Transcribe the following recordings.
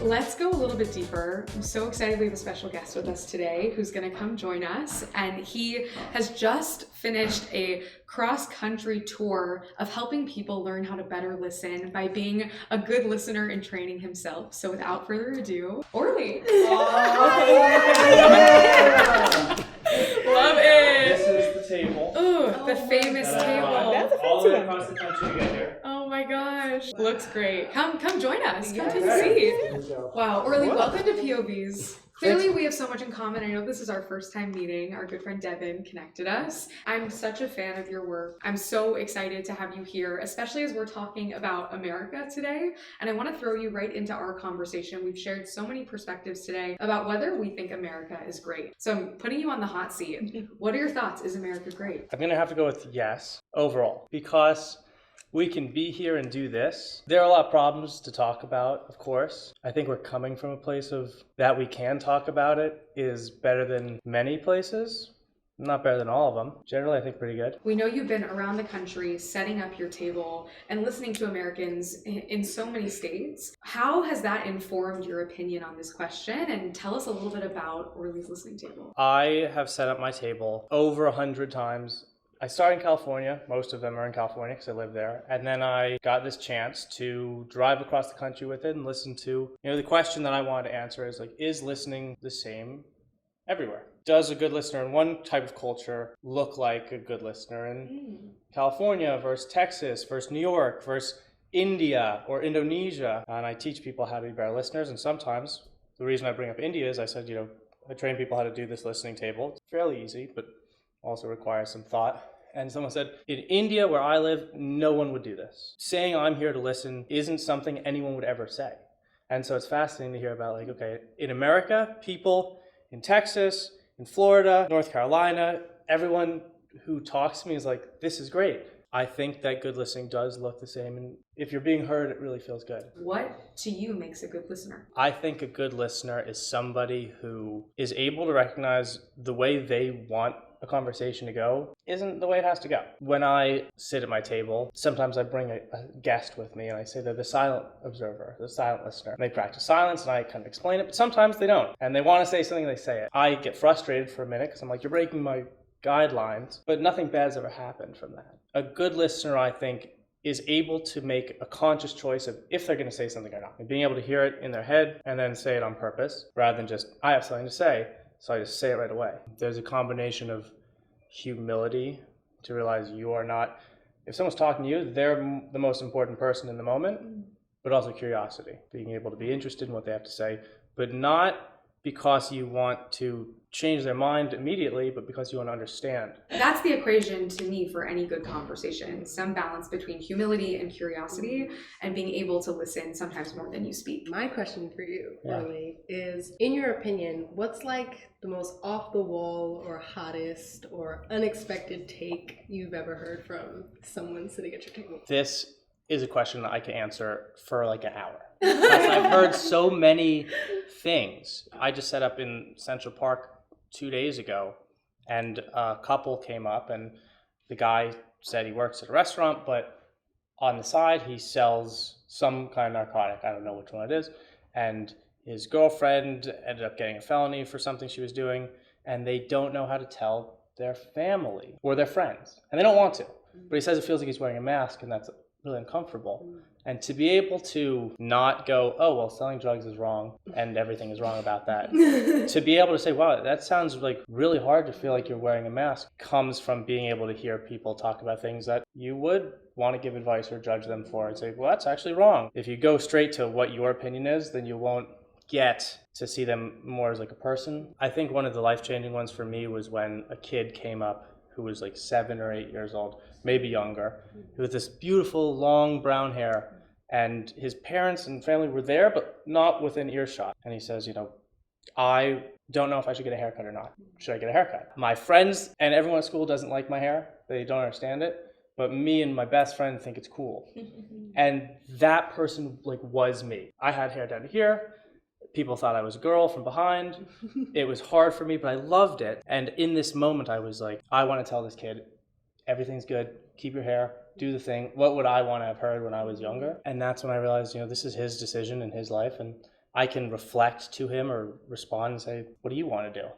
Let's go a little bit deeper. I'm so excited we have a special guest with us today who's going to come join us. And he has just finished a cross-country tour of helping people learn how to better listen by being a good listener and training himself. So without further ado, Orly. Love it. This is the table. Ooh, the famous table. That's a all the way fancy across the country to get here. Oh my gosh. Looks great. Come join us. Come Yes. take a seat. Wow, Orly, welcome to POVz. Clearly we have so much in common. I know this is our first time meeting. Our good friend Devin connected us. I'm such a fan of your work. I'm so excited to have you here, especially as we're talking about America today. And I want to throw you right into our conversation. We've shared so many perspectives today about whether we think America is great. So I'm putting you on the hot seat. What are your thoughts? Is America great? I'm going to have to go with yes, overall, because we can be here and do this. There are a lot of problems to talk about, of course. I think we're coming from a place of that we can talk about it is better than many places. Not better than all of them. Generally, I think pretty good. We know you've been around the country setting up your table and listening to Americans in so many states. How has that informed your opinion on this question? And tell us a little bit about Orly's listening table. I have set up my table over 100 times. I started in California. Most of them are in California because I live there. And then I got this chance to drive across the country with it and listen to, the question that I wanted to answer is is listening the same everywhere? Does a good listener in one type of culture look like a good listener in California versus Texas versus New York versus India or Indonesia? And I teach people how to be better listeners. And sometimes the reason I bring up India is I said, I train people how to do this listening table. It's fairly easy, but also requires some thought. And someone said, in India, where I live, no one would do this. Saying I'm here to listen isn't something anyone would ever say. And so it's fascinating to hear about, in America, people in Texas, in Florida, North Carolina, everyone who talks to me is like, this is great. I think that good listening does look the same. And if you're being heard, it really feels good. What to you makes a good listener? I think a good listener is somebody who is able to recognize the way they want a conversation to go isn't the way it has to go. When I sit at my table, sometimes I bring a guest with me and I say they're the silent observer, the silent listener. And they practice silence and I kind of explain it, but sometimes they don't. And they want to say something, they say it. I get frustrated for a minute because I'm like, you're breaking my guidelines, but nothing bad's ever happened from that. A good listener, I think, is able to make a conscious choice of if they're going to say something or not. And being able to hear it in their head and then say it on purpose rather than just, I have something to say, so I just say it right away. There's a combination of humility to realize you are not, if someone's talking to you, they're the most important person in the moment, but also curiosity, being able to be interested in what they have to say, but not because you want to change their mind immediately, but because you want to understand. That's the equation to me for any good conversation. Some balance between humility and curiosity and being able to listen sometimes more than you speak. My question for you, Orly, is, in your opinion, what's the most off-the-wall or hottest or unexpected take you've ever heard from someone sitting at your table? This is a question that I can answer for an hour. I've heard so many things. I just set up in Central Park 2 days ago, and a couple came up, and the guy said he works at a restaurant, but on the side he sells some kind of narcotic. I don't know which one it is. And his girlfriend ended up getting a felony for something she was doing, and they don't know how to tell their family or their friends, and they don't want to. But he says it feels like he's wearing a mask, and that's really uncomfortable. And to be able to not go, oh, well, selling drugs is wrong and everything is wrong about that. To be able to say, wow, that sounds really hard to feel like you're wearing a mask, comes from being able to hear people talk about things that you would want to give advice or judge them for and say, well, that's actually wrong. If you go straight to what your opinion is, then you won't get to see them more as a person. I think one of the life-changing ones for me was when a kid came up who was 7 or 8 years old, maybe younger, with this beautiful long brown hair. And his parents and family were there, but not within earshot. And he says, I don't know if I should get a haircut or not. Should I get a haircut? My friends and everyone at school doesn't like my hair. They don't understand it. But me and my best friend think it's cool. And that person was me. I had hair down to here. People thought I was a girl from behind. It was hard for me, but I loved it. And in this moment, I was like, I want to tell this kid, everything's good. Keep your hair. Do the thing. What would I want to have heard when I was younger? And that's when I realized, this is his decision in his life. And I can reflect to him or respond and say, what do you want to do?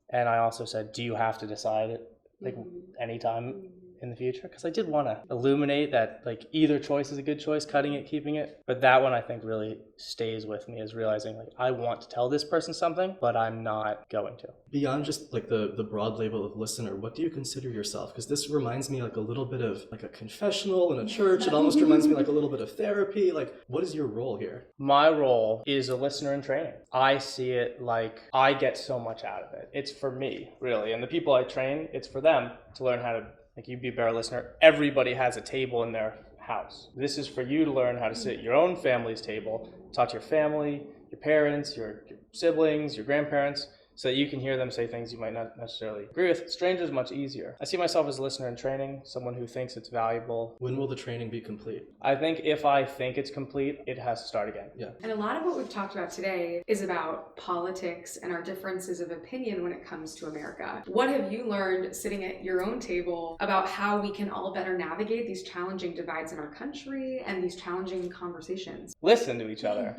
And I also said, do you have to decide it like anytime in the future? Because I did want to illuminate that like either choice is a good choice, cutting it, keeping it. But that one I think really stays with me, is realizing like I want to tell this person something, but I'm not going to. Beyond just like the broad label of listener, what do you consider yourself? Because this reminds me like a little bit of like a confessional in a church. It almost reminds me like a little bit of therapy. Like, what is your role here? My role is a listener in training. I see it like I get so much out of it. It's for me, really. And the people I train, it's for them to learn how to, like, you be a better listener. Everybody has a table in their house. This is for you to learn how to sit at your own family's table, talk to your family, your parents, your siblings, your grandparents, so that you can hear them say things you might not necessarily agree with. Strangers much easier. I see myself as a listener in training, someone who thinks it's valuable. When will the training be complete? I think if I think it's complete, it has to start again. Yeah. And a lot of what we've talked about today is about politics and our differences of opinion when it comes to America. What have you learned sitting at your own table about how we can all better navigate these challenging divides in our country and these challenging conversations? Listen to each other.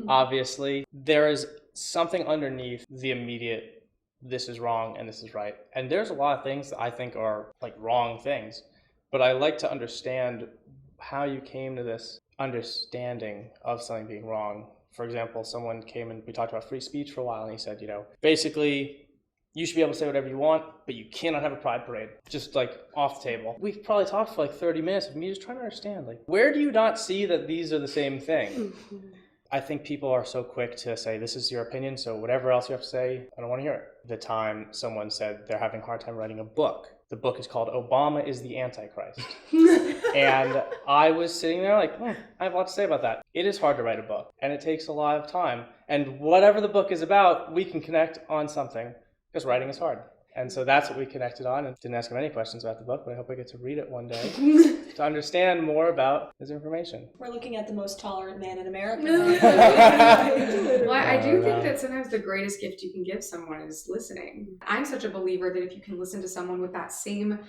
Obviously, there is something underneath the immediate, this is wrong and this is right. And there's a lot of things that I think are like wrong things, but I like to understand how you came to this understanding of something being wrong. For example, someone came and we talked about free speech for a while, and he said, basically you should be able to say whatever you want, but you cannot have a pride parade. Just like off the table. We've probably talked for like 30 minutes of me just trying to understand, like, where do you not see that these are the same thing? I think people are so quick to say, this is your opinion, so whatever else you have to say, I don't want to hear it. The time someone said they're having a hard time writing a book. The book is called Obama is the Antichrist. And I was sitting there like, I have a lot to say about that. It is hard to write a book, and it takes a lot of time. And whatever the book is about, we can connect on something, because writing is hard. And so that's what we connected on, and didn't ask him any questions about the book, but I hope I get to read it one day to understand more about his information. We're looking at the most tolerant man in America. Well, I do think that sometimes the greatest gift you can give someone is listening. I'm such a believer that if you can listen to someone with that same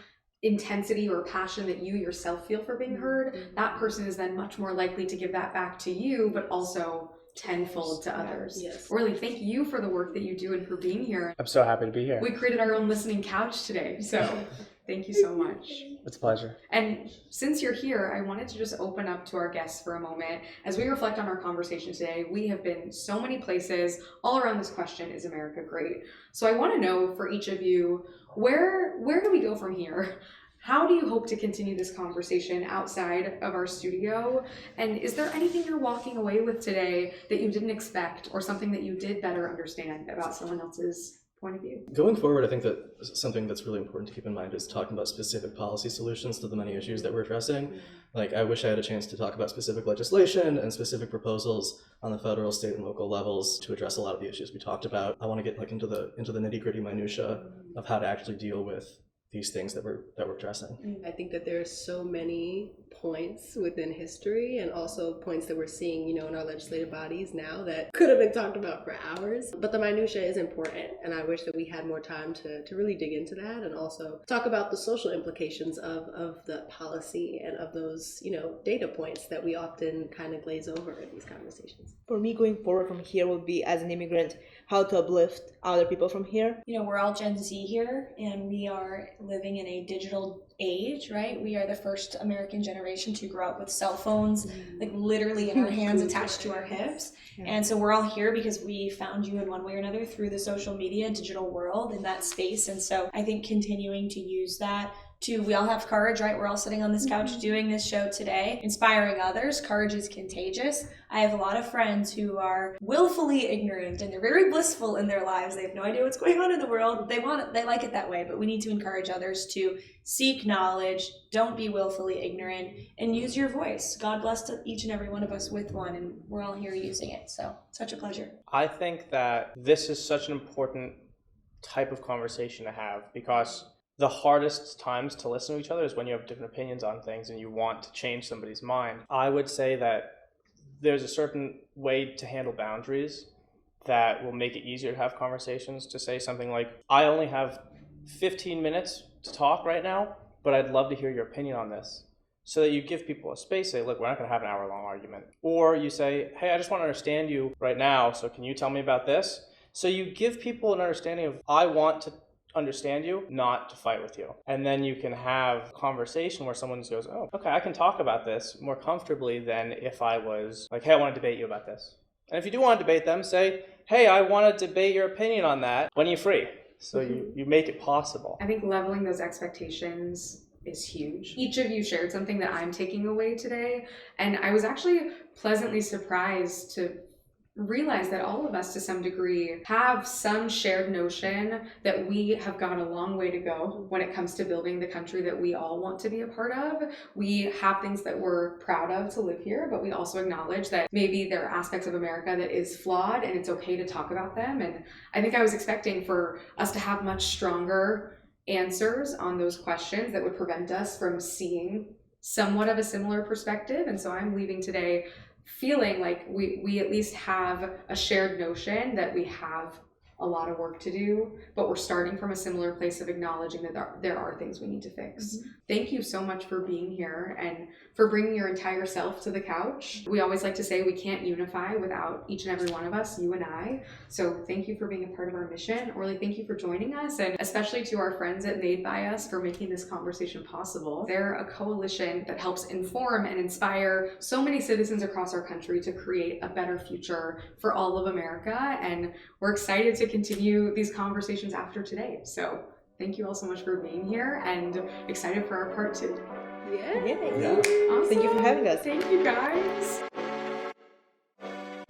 intensity or passion that you yourself feel for being heard, that person is then much more likely to give that back to you, but also tenfold to others. Yes. Orly, thank you for the work that you do and for being here. I'm so happy to be here. We created our own listening couch today, so thank you so much. It's a pleasure. And since you're here, I wanted to just open up to our guests for a moment. As we reflect on our conversation today, we have been so many places all around this question, is America great? So I want to know for each of you, where do we go from here? How do you hope to continue this conversation outside of our studio? And is there anything you're walking away with today that you didn't expect, or something that you did better understand about someone else's point of view? Going forward, I think that something that's really important to keep in mind is talking about specific policy solutions to the many issues that we're addressing. Like, I wish I had a chance to talk about specific legislation and specific proposals on the federal, state, and local levels to address a lot of the issues we talked about. I want to get like into the nitty-gritty minutia of how to actually deal with these things that we're addressing. I think that there are so many points within history, and also points that we're seeing, in our legislative bodies now that could have been talked about for hours. But the minutia is important, and I wish that we had more time to really dig into that, and also talk about the social implications of the policy and of those, data points that we often kind of glaze over in these conversations. For me, going forward from here would be, as an immigrant, how to uplift other people from here. We're all Gen Z here, and we are living in a digital age, right? We are the first American generation to grow up with cell phones, like literally in our hands, attached to our hips. And so we're all here because we found you in one way or another through the social media, digital world, in that space. And so I think continuing to use that we all have courage, right? We're all sitting on this couch doing this show today, inspiring others. Courage is contagious. I have a lot of friends who are willfully ignorant, and they're very blissful in their lives. They have no idea what's going on in the world. They like it that way, but we need to encourage others to seek knowledge, don't be willfully ignorant, and use your voice. God bless each and every one of us with one, and we're all here using it. So, such a pleasure. I think that this is such an important type of conversation to have, because the hardest times to listen to each other is when you have different opinions on things and you want to change somebody's mind. I would say that there's a certain way to handle boundaries that will make it easier to have conversations, to say something like, I only have 15 minutes to talk right now, but I'd love to hear your opinion on this. so that you give people a space, say, look, we're not going to have an hour-long argument. Or you say, hey, I just want to understand you right now, so can you tell me about this? So you give people an understanding of, I want to understand you, not to fight with you. And then you can have a conversation where someone goes, oh, okay, I can talk about this more comfortably than if I was like, hey, I want to debate you about this. And if you do want to debate them, say, hey, I want to debate your opinion on that. When are you free? So you make it possible. I think leveling those expectations is huge. Each of you shared something that I'm taking away today, and I was actually pleasantly surprised to realize that all of us to some degree have some shared notion that we have got a long way to go when it comes to building the country that we all want to be a part of. We have things that we're proud of to live here, but we also acknowledge that maybe there are aspects of America that is flawed and it's okay to talk about them. And I think I was expecting for us to have much stronger answers on those questions that would prevent us from seeing somewhat of a similar perspective. And so I'm leaving today feeling like we at least have a shared notion that we have a lot of work to do, but we're starting from a similar place of acknowledging that there are things we need to fix. Mm-hmm. Thank you so much for being here and for bringing your entire self to the couch. We always like to say we can't unify without each and every one of us, you and I. So thank you for being a part of our mission. Orly, thank you for joining us, and especially to our friends at Made by Us for making this conversation possible. They're a coalition that helps inform and inspire so many citizens across our country to create a better future for all of America, and we're excited to continue these conversations after today. So thank you all so much for being here, and excited for our part 2. Yeah. Awesome. Thank you for having us. Thank you guys.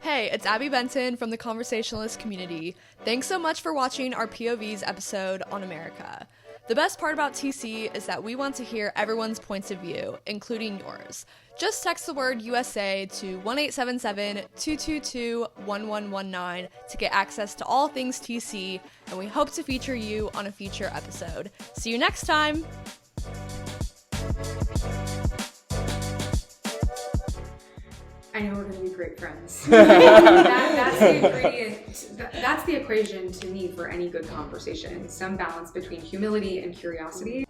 Hey, it's Abby Benton from the Conversationalist community. Thanks so much for watching our POVz episode on America. The best part about TC is that we want to hear everyone's points of view, including yours. Just text the word USA to 1-877-222-1119 to get access to all things TC, and we hope to feature you on a future episode. See you next time! I know we're going to be great friends. That's the ingredient. That's the equation to me for any good conversation. Some balance between humility and curiosity.